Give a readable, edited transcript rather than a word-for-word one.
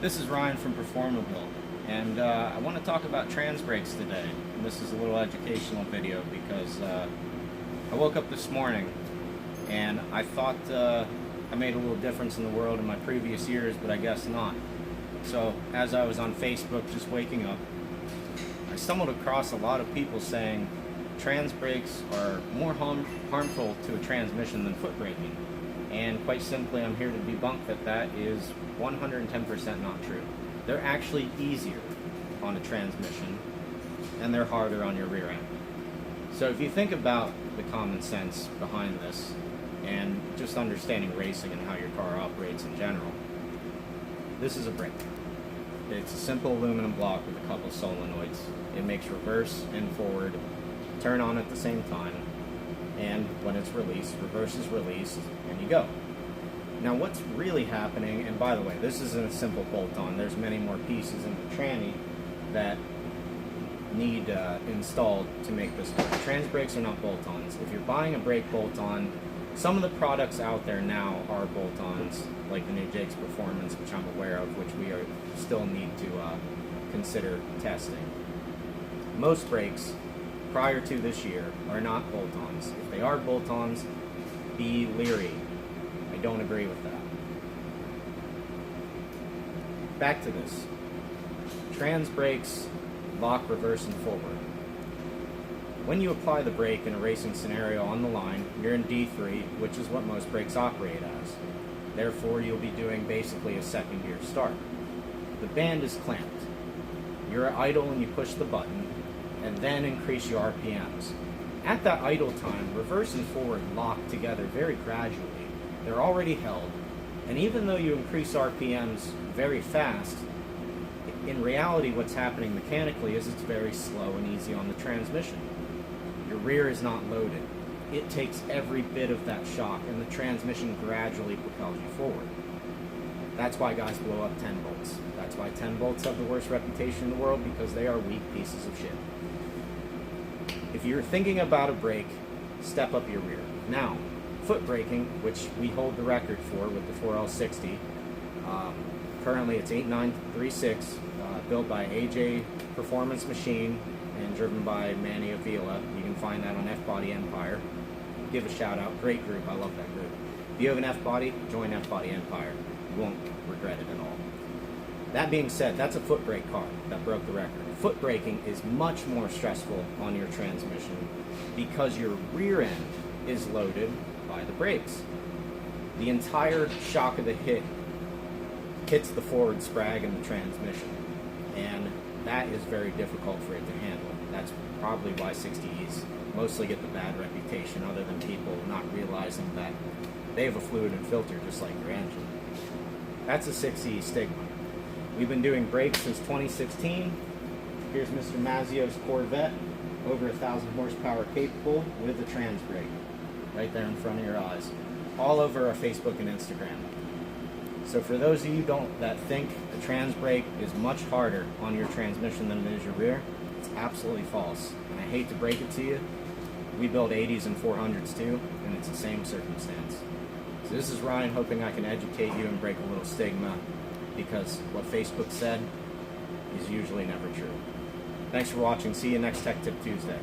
This is Ryan from PerformaBuilt, and I want to talk about Transbrakes today. And this is a little educational video because I woke up this morning and I thought I made a little difference in the world in my previous years, but I guess not. So as I was on Facebook just waking up, I stumbled across a lot of people saying Transbrakes are more harmful to a transmission than foot braking. And quite simply, I'm here to debunk that is 110% not true. They're actually easier on a transmission, and they're harder on your rear end. So if you think about the common sense behind this, and just understanding racing and how your car operates in general, this is a brake. It's a simple aluminum block with a couple solenoids. It makes reverse and forward turn on at the same time, and when it's released, reverse is released, and you go. Now what's really happening, and by the way, this isn't a simple bolt-on. There's many more pieces in the tranny that need installed to make this work. Transbrakes are not bolt-ons. If you're buying a brake bolt-on, some of the products out there now are bolt-ons, like the new Jake's Performance, which I'm aware of, which we still need to consider testing. Most brakes prior to this year are not bolt-ons. If they are bolt-ons, be leery. I don't agree with that. Back to this. Transbrakes lock reverse and forward. When you apply the brake in a racing scenario on the line, you're in D3, which is what most brakes operate as. Therefore, you'll be doing basically a second gear start. The band is clamped. You're idle and you push the button, and then increase your RPMs. At that idle time, reverse and forward lock together very gradually. They're already held, and even though you increase RPMs very fast, in reality what's happening mechanically is it's very slow and easy on the transmission. Your rear is not loaded. It takes every bit of that shock, and the transmission gradually propels you forward. That's why guys blow up 10 volts. That's why 10 volts have the worst reputation in the world, because they are weak pieces of shit. If you're thinking about a brake, step up your rear. Now, foot braking, which we hold the record for with the 4L60, currently it's 8936, built by AJ Performance Machine and driven by Manny Avila. You can find that on F-Body Empire. Give a shout out. Great group. I love that group. If you have an F-Body, join F-Body Empire. You won't regret it at all. That being said, that's a foot brake car that broke the record. Foot braking is much more stressful on your transmission because your rear end is loaded by the brakes. The entire shock of the hits the forward sprag and the transmission, and that is very difficult for it to handle. That's probably why 60Es mostly get the bad reputation, other than people not realizing that they have a fluid and filter just like your engine. That's a 60E stigma. We've been doing brakes since 2016. Here's Mr. Mazzio's Corvette, over 1,000 horsepower capable with a trans brake, right there in front of your eyes, all over our Facebook and Instagram. So for those of you that think a trans brake is much harder on your transmission than it is your rear, it's absolutely false. And I hate to break it to you, we build 80s and 400s too, and it's the same circumstance. So this is Ryan, hoping I can educate you and break a little stigma, because what Facebook said is usually never true. Thanks for watching. See you next Tech Tip Tuesday.